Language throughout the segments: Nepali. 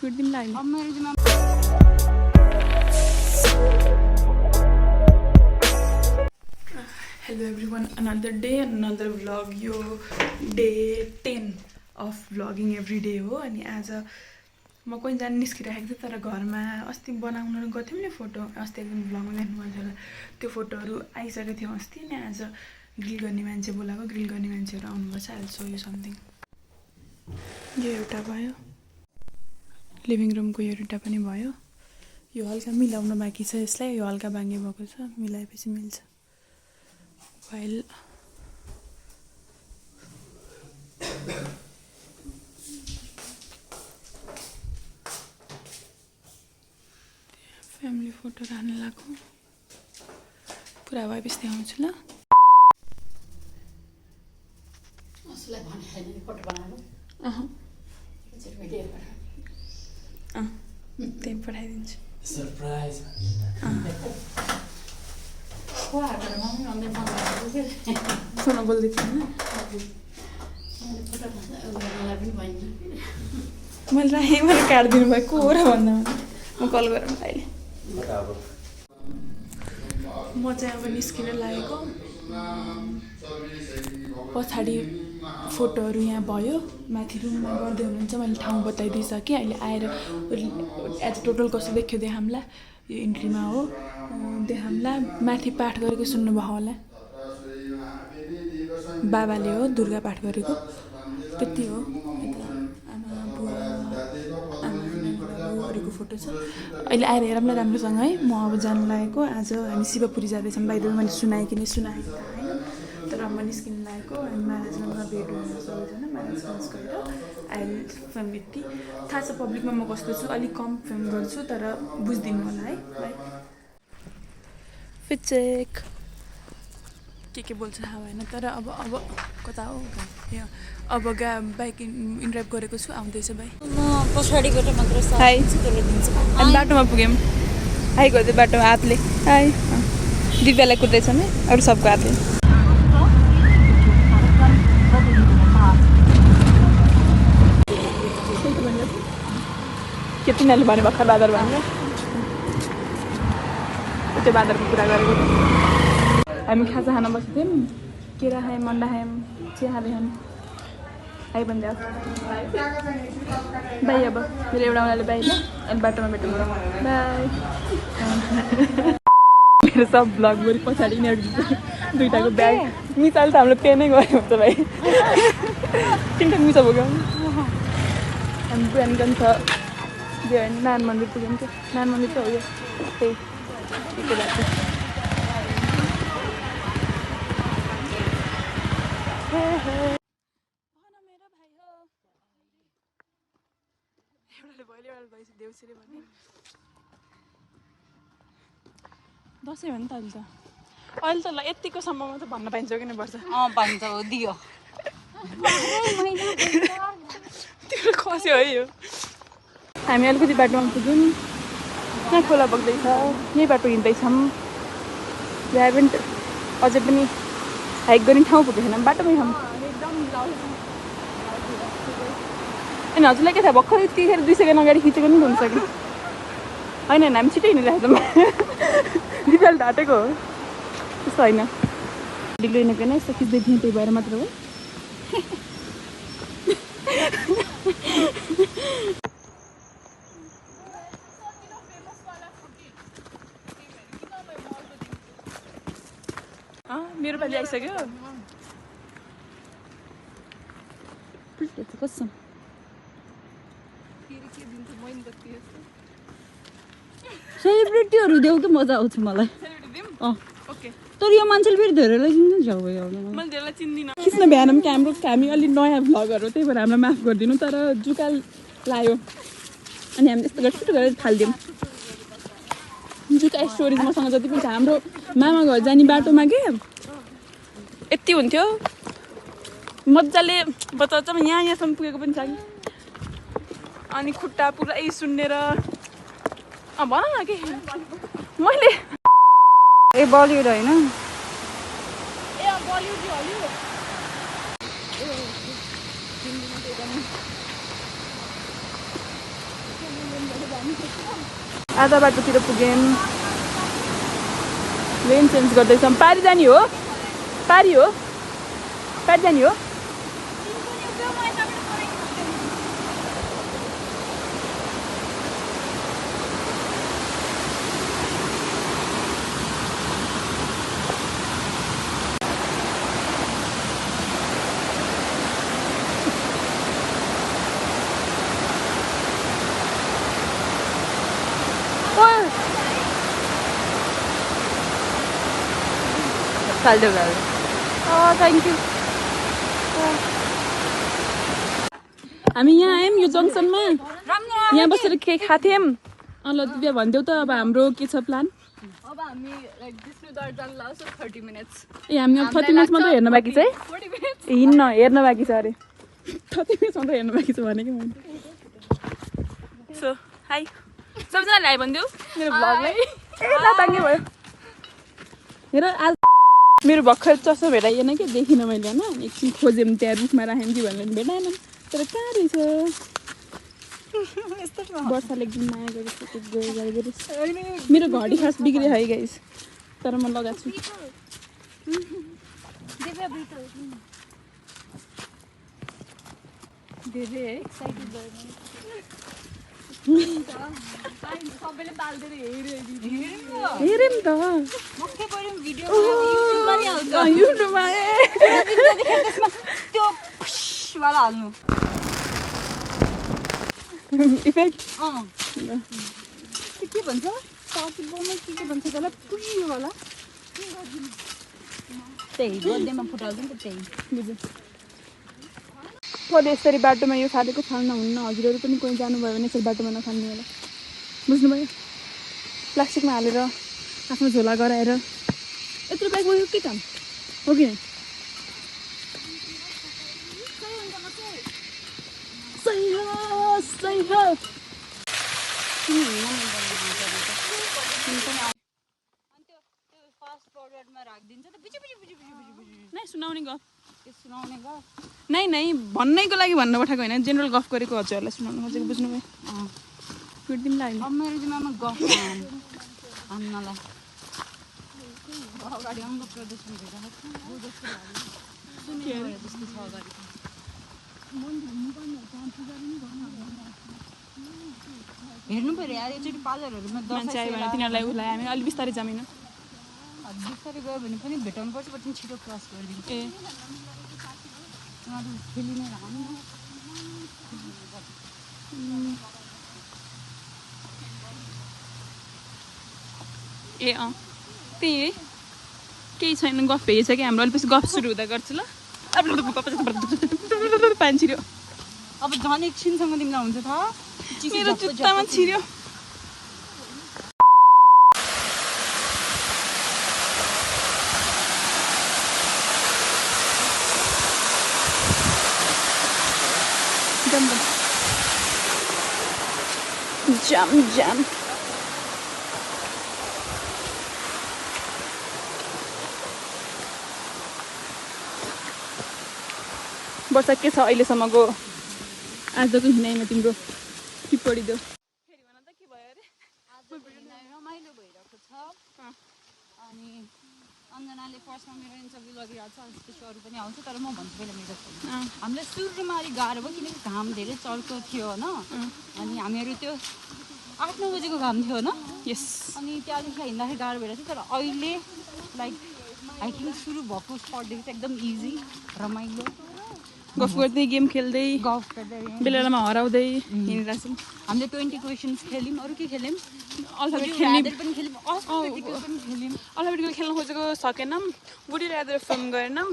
Hello everyone, another day, another vlog. यो day 10 of vlogging every day हो. अनि आज म कहीँ जान निस्किरहेको थिएँ तर घरमा अस्ति बनाउन गएको थियौँ नि फोटो, अस्ति एकदम भ्लगमा देख्नु मन छ त्यो फोटोहरू आइसकेको थियो अस्ति. अनि आज ग्रिल गर्ने मान्छे बोलाएको, ग्रिल गर्ने मान्छेहरू आउनुपर्छ. I will so you something. यो एउटा भयो, लिभिङ रुमको यो एउटा पनि भयो. यो हल्का मिलाउन बाँकी छ यसलाई, यो हल्का बाङ्गे भएको छ, मिलाएपछि मिल्छ. फाइल फ्यामिली फोटो राख्न लाग्यो. पुरा भएपछि देखाउँछु ल. त्यही पठाइदिन्छु. सरप्राइज. फोन बोल्दै थिएँ मैले राखेँ, मैले काटिदिनु भयो को र भन्दा म कल गरेर अहिले. म चाहिँ अब निस्किन लागेको. पछाडि फोटोहरू यहाँ भयो, माथि रुममा गर्दै हुनुहुन्छ. मैले ठाउँ बताइदिइसकेँ. अहिले आएर एज टोटल कस्तो देख्यो देखाउँला. यो इन्ट्रीमा हो, देखाउँला. माथि पाठ गरेको सुन्नुभयो होला, बाबाले हो दुर्गा पाठ गरेको. त्यति हो. आमा बुवा आमाहरूको फोटो छ. अहिले आएर हेरौँला राम्रोसँग है. म अब जानु लागेको. आज हामी शिवपुरी जाँदैछौँ. बाहिर मैले सुनाएँ तर म निस्किनु लागेको. हामी महाराजगञ्जमा भेट हुन सबैजना. महाराजगञ्ज गएर अहिले फिल्म यति थाहा छ पब्लिकमा म कस्तो छु. अलिक कम फिल्म गर्छु तर बुझिदिनु होला है. फिचेक के बोल्छ थाहा भएन. तर अब कता हो अब बाइक इन्ड्राइभ गरेको छु. आउँदैछ भाइ. म पछाडिबाट मात्र हाई. अनि बाटोमा पुग्यौँ. हाई गरिदियो बाटोमा हातले. हाई. दिव्यालाई कुद्दैछौँ है, अरू सबको हातले. के तिनीहरूले भन्यो भर्खर बादर भनेर. त्यो बादरको कुरा गरेको थियो. हामी खाजा खान बसेको थियौँ. केरा खायौँ, अन्डा खायौँ, चिया खाँदैछौँ. आइ भन्दै बाई. अब मेरो एउटा उनीहरूले बाई ल. अनि बाटोमा भेटौँ. बाई. मेरो सब भ्लगभरि पछाडि दुइटाको ब्याग मिसाल त हाम्रो पेनै गयो हुन्छ भाइ. तिनवटा मिसा पुग्यौँ. हामी बिहान छ नारायण मन्दिर पुग्यौँ. त्यो नारायण मन्दिर त हो यो त्यही के बाटो. देउसिरे भने दसैँ हो नि त अहिले त. अहिले त ल यतिकोसम्ममा त भन्न पाइन्छ कि नै पर्छ. पाइन्छ हो दियो. त्यो खस्यो है यो. हामी अलिकति बाटोमा पुग्यौँ. यहाँ खोला बग्दैछ. यही बाटो हिँड्दैछौँ. अझै पनि हाइक गर्ने ठाउँ पुगेको छैन. बाटोमै छौँ. अनि हजुरलाई के थाहा भर्खर यतिखेर 2 सेकेन्ड अगाडि खिचेको नि हुनसक्यो. होइन हामी छिटो हिँडिरहेको छौँ. दिपाल ढाँटेको हो त्यस्तो होइन. ढिलो हिँडेको होइन, यस्तो खिच्दै थिएँ त्यही भएर मात्र हो. मेरो पालि आइसक्यो. कसम सेलिब्रिटीहरू देऊ त मजा आउँछ मलाई. तर यो मान्छेले फेरि धेरैलाई चिन्दैन. खिच्न भ्याएनौँ कि हामी अलि नयाँ भ्लगहरू, त्यही भएर हामीलाई माफ गरिदिनु. तर जुकाल लाग्यो अनि हामी यस्तो गरेर छिटो गरेर थालिदियौँ. जुका स्टोरिज मसँग जति पनि छ. हाम्रो मामा घर जाने बाटोमा के यति हुन्थ्यो मजाले बच्चामा यहाँसम्म पुगेको पनि छ कि. अनि खुट्टा पुरै सुन्नेर भन न के मैले ए बलिउड होइन. बलिउड हलिउड आधा बाटोतिर पुग्यौँ लेन चेन्ज गर्दैछौँ पारी जाने हो पारी जाने हो थ्याङ्क यू हामी यहाँ आयौँ यो जङ्सनमा यहाँ बसेर के खाथ्यौँ ल दिव्या भनिदेऊ त अब हाम्रो के छ प्लान अब हामी लाइक विष्णुद्वार जान लाग्छ 30 मिनट्स ए हामी 30 मिनट मात्रै हेर्न बाँकी छ है 40 मिनट्स हिँड्न हेर्न बाँकी छ अरे 30 मिनट मात्रै हेर्न बाँकी छ भनेको मैले सो हाई सबैजनाले हाई भनिदेऊ मेरो भ्लगलाई ए ताङ्गे भयो हेर आज मेरो भर्खर चस्मा भेटाइएन कि देखिनँ मैले होइन एकछिन खोज्यौँ त्यहाँ रुखमा राख्यौँ कि भनेर भेटाएन तर कहाँ रहेछ वर्षाले एकदम माया गरेको मेरो घडी खास बिग्रियो है गाइस तर म लगाएको छु धेरै एक्साइटेड भयो सबैले ताल्दै हेरौँ त युट्युबमा त्यो वाला हाल्नु इफेक्ट के भन्छ साथीमा के भन्छ त्यसलाई पुयो होला त्यही बर्थडेमा फुटाउँछ नि त त्यही बुझ्यो पहिले यसरी बाटोमा यो फालेको फाल्न हुन्न हजुरहरू पनि कोही जानुभयो भने यसरी बाटोमा नफाल्नु होला बुझ्नुभयो प्लास्टिकमा हालेर आफ्नो झोला गराएर यत्रो ब्यागमा यो के काम हो कि सही हो नै सुनाउने गफ नै भन्नैको लागि भन्न पठाएको होइन जेनरल गफ गरेको हजुरहरूलाई सुनाउनु खोजेको बुझ्नुभयो भेटिदिउँला अहिले अब मेरो जिम्मामा गफ हान्नलाई अगाडि अङ्ग प्रदर्शन हेर्नु पऱ्यो यार एकचोटि पार्लरहरूमा मान्छे आयो भने तिनीहरूलाई उसलाई हामी अलिक बिस्तारै जामिन बिस्तारै गयो भने पनि भेटाउनु पर्छ बट छिटो क्रस गरिदिनु ए खेली नै राख्नु ए त्यही है केही छैन गफ भेगेछ कि हाम्रो अलिपछि गफ सुरु हुँदा गर्छु ल पानी छिर्यो अब झन् एकछिनसँग तिमीलाई हुन्छ थाहा मेरो जुत्तामा छिर्यो जाम वर्षा के छ अहिलेसम्मको आजको हिँडाइमा तिम्रो टिप्पणी देऊ फेरि भन त के भयो अरे आज रमाइलो भइरहेको छ अनि अञ्जनाले फर्स्टमा मेरो इन्टरभ्यू लगिरहेको छ त्यसपछि अरू पनि आउँछ तर म भन्छु पहिला मेरो हामीलाई सुरुमा अलिक गाह्रो भयो किनकि घाम धेरै चर्को थियो होइन अनि हामीहरू त्यो 8-9 बजेको घाम थियो होइन यस अनि त्यहाँदेखि हिँड्दाखेरि गाह्रो भइरहेको थियो तर अहिले लाइक हाइकिङ सुरु भएको स्पटदेखि चाहिँ एकदम इजी रमाइलो गफ गर्दै गेम खेल्दै गफ गर्दै बेलामा हराउँदै हिँडिरहेको छौँ हामीले 20 क्वेसन्स खेल्यौँ अरू के खेल्यौँ अल्फाबेट खेल्न खोजेको सकेनौँ बुढी राधर फिल्म गरेनौँ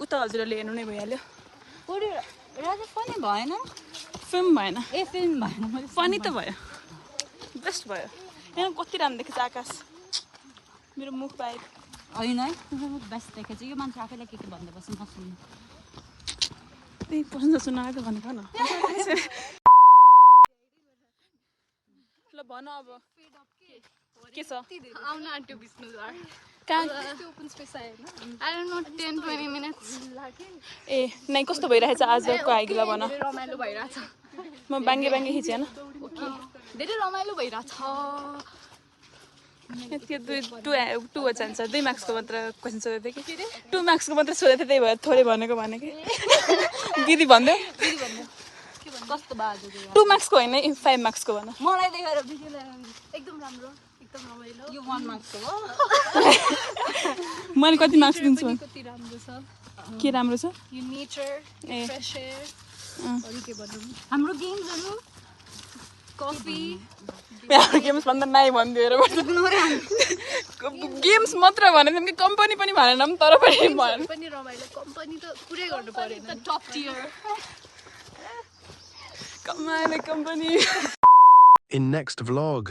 उता हजुरहरूले हेर्नु नै भइहाल्यो राजा पनि भएन फिल्म भएन ए फिल्म भएन फनी त भयो बेस्ट भयो यहाँ कति राम्रो देखेछ आकाश मेरो मुख बाहेक होइन है बेस्ट देखेछ यो मान्छे आफैलाई के भन्दै बस्नु नसुन्नु त्यही प्रश्न सुनाएको भनेको न ल भन अब के छ आउन आँट्यो विष्णुद्वार कहाँ ओपन स्पेस आयो आई डोन्ट नो 10-20 मिनट्स ए नै कस्तो भइरहेछ आजको हाइकिङ भन रमाइलो भइरहेछ म बाङ्गे बाङ्गे खिचेन ओके धेरै रमाइलो भइरहेछ त्यो 2 चान्स 2 मार्क्सको मात्र क्वेसन सोधेको थिएँ कि 2 मार्क्सको मात्र सोधेको थिएँ त्यही भएर थोरै भनेको दिदी भन्दै कस्तो बाजु 2 मार्क्सको होइन 5 मार्क्सको भन मलाई देखेर एकदम राम्रो एकदम रमाइलो यो 1 मार्क्सको हो मैले कति मार्क्स दिन्छु कति राम्रो छ के राम्रो छ यो नेचर ए फ्रेस एयर अरू के भनौँ हाम्रो गेम्सहरू कफी गेम्स भन्दा नाइ भनिदिएर गेम्स मात्र भनेको कि कम्पनी पनि भनेन तर पनि भएन पनि रमाइलो कम्पनी त पुरै गर्नु परेन टप टियर कमाले कम्पनी In next vlog.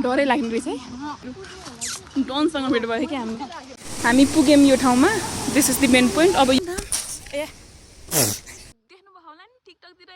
डरै लाग्ने रहेछ है डनसँग भेट भयो कि हामी पुग्यौँ यो ठाउँमा this is the main point अब ए देख्नुभयो होला नि टिकटकतिर